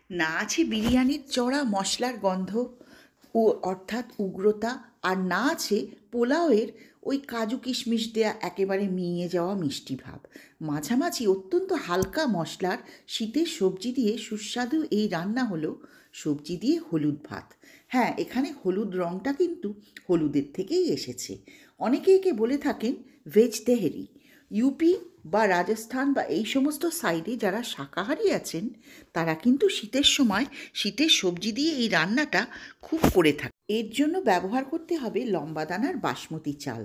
না আছে বিরিয়ানির চড়া মশলার গন্ধ ও অর্থাৎ উগ্রতা, আর না আছে পোলাওয়ের ওই কাজু কিশমিশ দেয়া একেবারে মিইয়ে যাওয়া মিষ্টি ভাব। মাঝামাঝি অত্যন্ত হালকা মশলার শীতের সবজি দিয়ে সুস্বাদু এই রান্না হলো সবজি দিয়ে হলুদ ভাত। হ্যাঁ, এখানে হলুদ রঙটা কিন্তু হলুদের থেকেই এসেছে। অনেকে একে বলে থাকেন ভেজ তেহেরি। ইউপি বা রাজস্থান বা এই সমস্ত সাইডে যারা শাকাহারী আছেন তারা কিন্তু শীতের সময় শীতের সবজি দিয়ে এই রান্নাটা খুব করে থাকে। এর জন্য ব্যবহার করতে হবে লম্বা দানার বাসমতি চাল।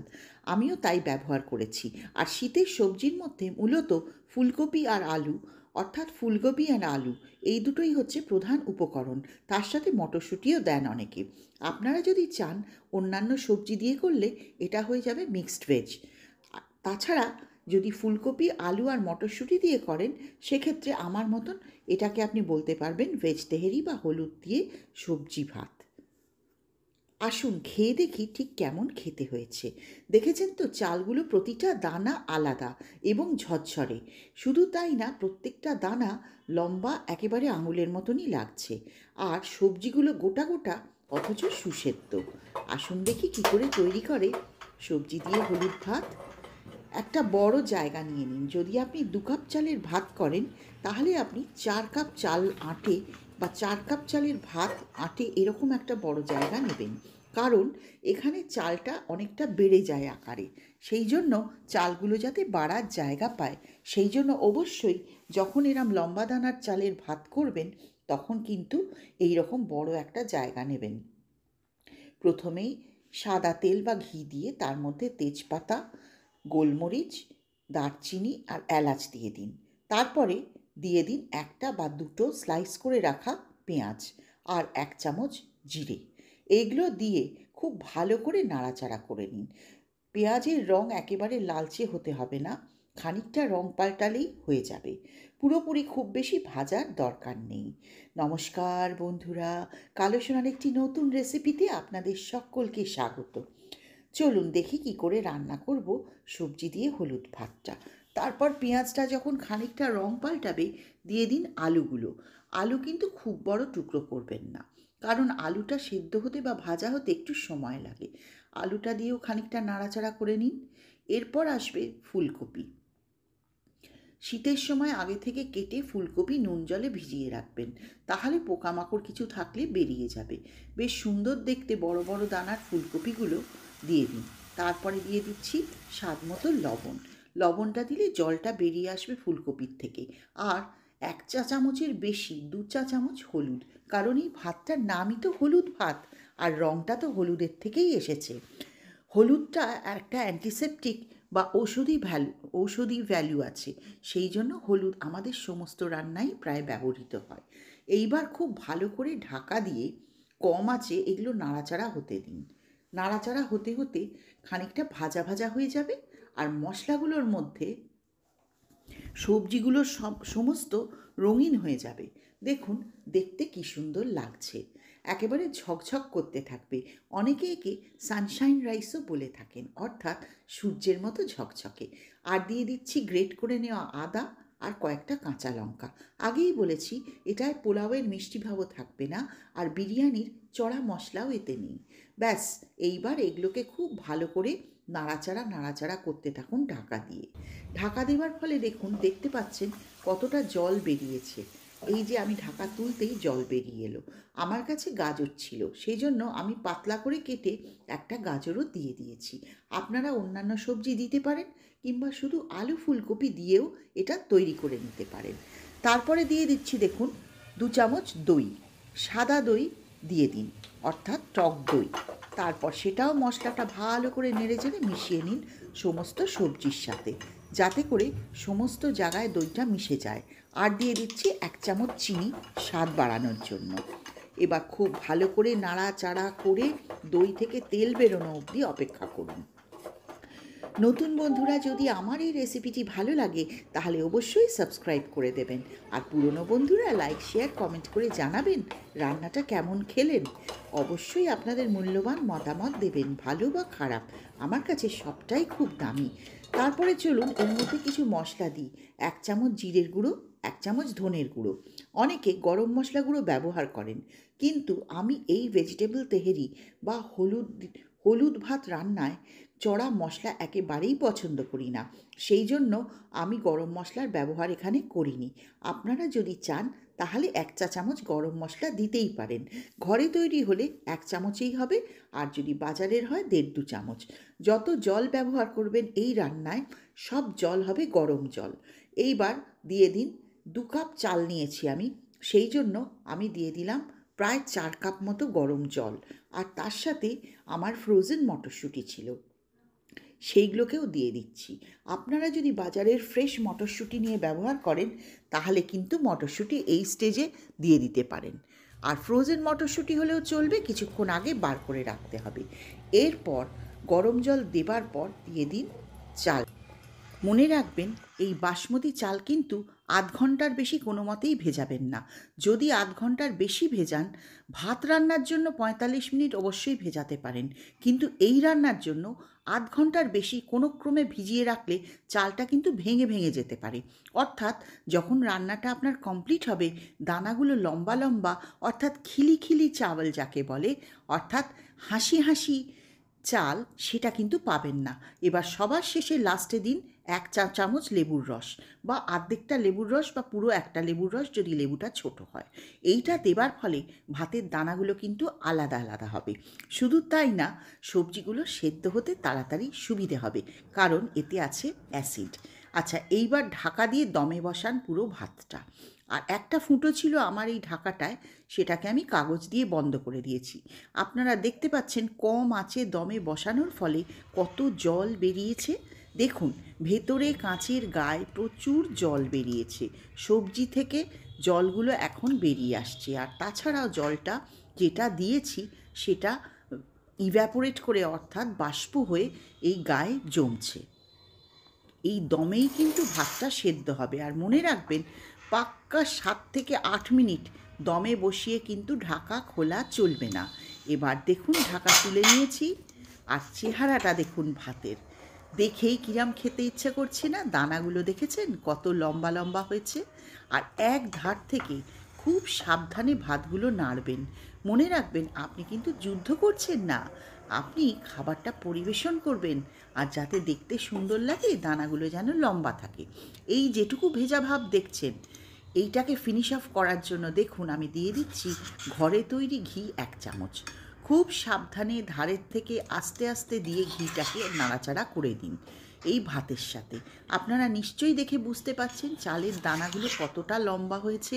আমিও তাই ব্যবহার করেছি। আর শীতের সবজির মধ্যে মূলত ফুলকপি আর আলু, অর্থাৎ ফুলকপি আর আলু, এই দুটোই হচ্ছে প্রধান উপকরণ। তার সাথে মটরশুঁটিও দেন অনেকে। আপনারা যদি চান অন্যান্য সবজি দিয়ে করলে এটা হয়ে যাবে মিক্সড ভেজ। তাছাড়া যদি ফুলকপি আলু আর মটরশুঁটি দিয়ে করেন সেক্ষেত্রে আমার মতন এটাকে আপনি বলতে পারবেন ভেজ তেহেরি বা হলুদ দিয়ে সবজি ভাত। আসুন খেয়ে দেখি ঠিক কেমন খেতে হয়েছে। দেখেছেন তো চালগুলো প্রতিটা দানা আলাদা এবং ঝরঝরে। শুধু তাই না, প্রত্যেকটা দানা লম্বা, একেবারে আঙুলের মতনই লাগছে। আর সবজিগুলো গোটা গোটা অথচ সুসেদ্ধ। আসুন দেখি কী করে তৈরি করে সবজি দিয়ে হলুদ ভাত। একটা বড় জায়গা নিয়ে নিন। যদি আপনি 2 কাপ চালের ভাত করেন তাহলে আপনি 4 কাপ চাল আটে বা 4 কাপ চালের ভাত আটে এরকম একটা বড় জায়গা নেবেন। কারণ এখানে চালটা অনেকটা বেড়ে যায় আকারে। সেই জন্য চালগুলো যাতে বাড়ার জায়গা পায়, সেই জন্য অবশ্যই যখন এরম লম্বা দানার চালের ভাত করবেন তখন কিন্তু এই রকম বড় একটা জায়গা নেবেন। প্রথমেই সাদা তেল বা ঘি দিয়ে তার মধ্যে তেজপাতা, গোলমরিচ, দারচিনি আর এলাচ দিয়ে দিন। তারপরে দিয়ে দিন 1টা বা 2টো স্লাইস করে রাখা পেঁয়াজ আর 1 চামচ জিরে। এইগুলো দিয়ে খুব ভালো করে নাড়াচাড়া করে নিন। পেঁয়াজের রং একেবারে লালচে হতে হবে না, খানিকটা রং পাল্টালেই হয়ে যাবে। পুরোপুরি খুব বেশি ভাজার দরকার নেই। নমস্কার বন্ধুরা, কালো সোনার একটি নতুন রেসিপিতে আপনাদের সকলকে স্বাগত। চলুন দেখি কি করে রান্না করব সবজি দিয়ে হলুদ ভাতটা। তারপর পেঁয়াজটা যখন খানিকটা রং পাল্টাবে দিয়ে দিন আলুগুলো। আলু কিন্তু খুব বড় টুকরো করবেন না, কারণ আলুটা সেদ্ধ হতে বা ভাজা হতে একটু সময় লাগে। আলুটা দিয়েও খানিকটা নাড়াচাড়া করে নিন। এরপর আসবে ফুলকপি। শীতের সময় আগে থেকে কেটে ফুলকপি নুন জলে ভিজিয়ে রাখবেন, তাহলে পোকামাকড় কিছু থাকলে বেরিয়ে যাবে। বেশ সুন্দর দেখতে বড় বড় দানার ফুলকপিগুলো দিয়ে দিন। তারপরে দিয়ে দিচ্ছি স্বাদ মতো লবণ। লবণটা দিলে জলটা বেরিয়ে আসবে ফুলকপির থেকে। আর 1 চা চামচের বেশি 2 চা চামচ হলুদ, কারণ এই ভাতটার নামই তো হলুদ ভাত, আর রঙটা তো হলুদের থেকেই এসেছে। হলুদটা একটা অ্যান্টিসেপটিক বা ঔষধি ভ্যালু আছে। সেই জন্য হলুদ আমাদের সমস্ত রান্নায় প্রায় ব্যবহৃত হয়। এইবার খুব ভালো করে ঢাকা দিয়ে কম আঁচে এগুলো নাড়াচাড়া হতে দিন। নাড়াচাড়া হতে হতে খানিকটা ভাজা ভাজা হয়ে যাবে আর মশলাগুলোর মধ্যে সবজিগুলো সমস্ত রঙিন হয়ে যাবে। দেখুন দেখতে কি সুন্দর লাগছে, একেবারে ঝকঝক করতে থাকবে। অনেকে একে সানশাইন রাইসও বলে থাকেন, অর্থাৎ সূর্যের মতো ঝকঝকে। আর দিয়ে দিচ্ছি গ্রেট করে নেওয়া আদা আর কয়েকটা কাঁচা লঙ্কা। আগেই বলেছি এটায় পোলাওয়ের মিষ্টি ভাবও থাকবে না, আর বিরিয়ানির চড়া মশলাও এতে নেই। ব্যাস, এইবার এগুলোকে খুব ভালো করে নাড়াচাড়া নাড়াচাড়া করতে থাকুন ঢাকা দিয়ে। ঢাকা দেওয়ার ফলে দেখুন, দেখতে পাচ্ছেন কতটা জল বেরিয়েছে। এই যে আমি ঢাকা তুলতেই জল বেরিয়ে এলো। আমার কাছে গাজর ছিল, সেই জন্য আমি পাতলা করে কেটে একটা গাজরও দিয়ে দিয়েছি। আপনারা অন্যান্য সবজি দিতে পারেন কিংবা শুধু আলু ফুলকপি দিয়েও এটা তৈরি করে নিতে পারেন। তারপরে দিয়ে দিচ্ছি দেখুন 2 চামচ দই। সাদা দই দিয়ে দিন, অর্থাৎ টক দই। তারপর সেটাও মশলাটা ভালো করে নেড়েচেড়ে মিশিয়ে নিন সমস্ত সবজির সাথে, যাতে করে সমস্ত জায়গায় দইটা মিশে যায়। আর দিয়ে দিচ্ছি 1 চামচ চিনি স্বাদ বাড়ানোর জন্য। এবার খুব ভালো করে নাড়াচাড়া করে দই থেকে তেল বেরোনো অবধি অপেক্ষা করুন। নতুন বন্ধুরা যদি আমার এই রেসিপিটি ভালো লাগে তাহলে অবশ্যই সাবস্ক্রাইব করে দেবেন। আর পুরনো বন্ধুরা লাইক শেয়ার কমেন্ট করে জানাবেন রান্নাটা কেমন খেলেন। অবশ্যই আপনাদের মূল্যবান মতামত দেবেন, ভালো বা খারাপ। আমার কাছে সবটাই খুব দামি। তারপরে চলুন এর মধ্যে কিছু মশলা দিই। 1 চামচ জিরের গুঁড়ো, 1 চামচ ধনের গুঁড়ো। অনেকে গরম মশলা গুঁড়ো ব্যবহার করেন, কিন্তু আমি এই ভেজিটেবল তেহেরি বা হলুদ ভাত রান্নায় চড়া মশলা একেবারেই পছন্দ করি না। সেই জন্য আমি গরম মশলার ব্যবহার এখানে করিনি। আপনারা যদি চান তাহলে 1 চা চামচ গরম মশলা দিতেই পারেন। ঘরে তৈরি হলে 1 চামচেই হবে, আর যদি বাজারের হয় 1.5-2 চামচ। যত জল ব্যবহার করবেন এই রান্নায় সব জল হবে গরম জল। এইবার দিয়ে দিন 2 কাপ চাল নিয়েছি আমি, সেই জন্য আমি দিয়ে দিলাম প্রায় 4 কাপ মতো গরম জল। আর তার সাথে আমার ফ্রোজেন মটরশুঁটি ছিল, সেইগুলোকেও দিয়ে দিচ্ছি। আপনারা যদি বাজারের ফ্রেশ মটরশুঁটি নিয়ে ব্যবহার করেন তাহলে কিন্তু মটরশুঁটি এই স্টেজে দিয়ে দিতে পারেন, আর ফ্রোজেন মটরশুঁটি হলেও চলবে, কিছুক্ষণ আগে বার করে রাখতে হবে। এরপর গরম জল দেবার পর দিয়ে দিন চাল। মনে রাখবেন এই বাসমতি চাল কিন্তু 0.5 ঘন্টার বেশি কোনো মতেই ভেজাবেন না। যদি 0.5 ঘন্টার বেশি ভেজান, ভাত রান্নার জন্য 45 মিনিট অবশ্যই ভেজাতে পারেন, কিন্তু এই রান্নার জন্য 0.5 ঘন্টার বেশি কোনো ক্রমে ভিজিয়ে রাখলে চালটা কিন্তু ভেঙে ভেঙে যেতে পারে। অর্থাৎ যখন রান্নাটা আপনার কমপ্লিট হবে, দানাগুলো লম্বা লম্বা, অর্থাৎ খিলি খিলি চাওয়াল যাকে বলে, অর্থাৎ হাসি হাসি চাল, সেটা কিন্তু পাবেন না। এবার সবার শেষে লাস্টে দিন 1 চা চামচ লেবুর রস, বা অর্ধেকটা লেবুর রস, বা পুরো একটা লেবুর রস যদি লেবুটা ছোট হয়। এইটা দেবার ফলে ভাতের দানাগুলো কিন্তু আলাদা আলাদা হবে। শুধু তাই না, সবজিগুলো সেদ্ধ হতে তাড়াতাড়ি সুবিধে হবে, কারণ এতে আছে অ্যাসিড। আচ্ছা, এইবার ঢাকা দিয়ে দমে বসান পুরো ভাতটা। আর একটা ফুটো ছিল আমার এই ঢাকাটায়, সেটাকে আমি কাগজ দিয়ে বন্ধ করে দিয়েছি। আপনারা দেখতে পাচ্ছেন কম আঁচে দমে বসানোর ফলে কত জল বেরিয়েছে। দেখুন, ভেতরে কাঁচের গায়ে প্রচুর জল বেরিয়েছে, সবজি থেকে জলগুলো এখন বেরিয়ে আসছে। আর তাছাড়াও জলটা যেটা দিয়েছি সেটা ইভ্যাপোরেট করে, অর্থাৎ বাষ্প হয়ে এই গায়ে জমছে। এই দমেই কিন্তু ভাতটা সেদ্ধ হবে। আর মনে রাখবেন, পাক্কা 7 থেকে 8 মিনিট দমে বসিয়ে কিন্তু ঢাকা খোলা চলবে না। এবার দেখুন, ঢাকা তুলে নিয়েছি, আর চেহারাটা দেখুন ভাতের, দেখেই কিরাম খেতে ইচ্ছে করছে না? দানাগুলো দেখেছেন কত লম্বা লম্বা হয়েছে? আর এক ধার থেকে খুব সাবধানে ভাতগুলো নাড়বেন। মনে রাখবেন, আপনি কিন্তু যুদ্ধ করছেন না, আপনি খাবারটা পরিবেশন করবেন, আর যাতে দেখতে সুন্দর লাগে, দানাগুলো যেন লম্বা থাকে। এই যেটুকু ভেজা ভাব দেখছেন, এইটাকে ফিনিশ অফ করার জন্য দেখুন আমি দিয়ে দিচ্ছি ঘরে তৈরি ঘি 1 চামচ। খুব সাবধানে ধারের থেকে আস্তে আস্তে দিয়ে ঘিটাকে নাড়াচাড়া করে দিন এই ভাতের সাথে। আপনারা নিশ্চয়ই দেখে বুঝতে পারছেন চালের দানাগুলো কতটা লম্বা হয়েছে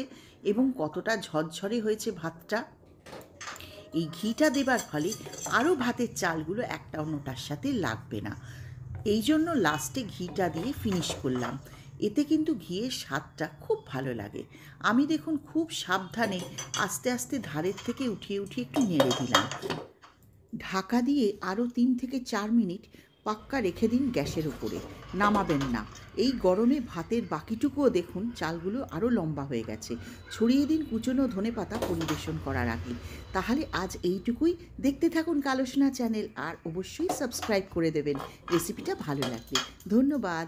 এবং কতটা ঝরঝরে হয়েছে ভাতটা। এই ঘিটা দেবার ফলে আরও ভাতের চালগুলো একটা অন্যটার সাথে লাগবে না। এই জন্য লাস্টে ঘিটা দিয়ে ফিনিশ করলাম। এতে কিন্তু ঘিয়ের স্বাদটা খুব ভালো লাগে। আমি দেখুন খুব সাবধানে আস্তে আস্তে ধারের থেকে উঠিয়ে উঠিয়ে একটু নেড়ে দিলাম। ঢাকা দিয়ে আরও 3 থেকে 4 মিনিট পাক্কা রেখে দিন গ্যাসের উপরে, নামাবেন না। এই গরমে ভাতের বাকিটুকুও দেখুন চালগুলো আরও লম্বা হয়ে গেছে। ছড়িয়ে দিন কুচনো ধনেপাতা পরিবেশন করার আগে। তাহলে আজ এইটুকুই। দেখতে থাকুন কালো সোনা চ্যানেল, আর অবশ্যই সাবস্ক্রাইব করে দেবেন। রেসিপিটা ভালো লাগবে। ধন্যবাদ।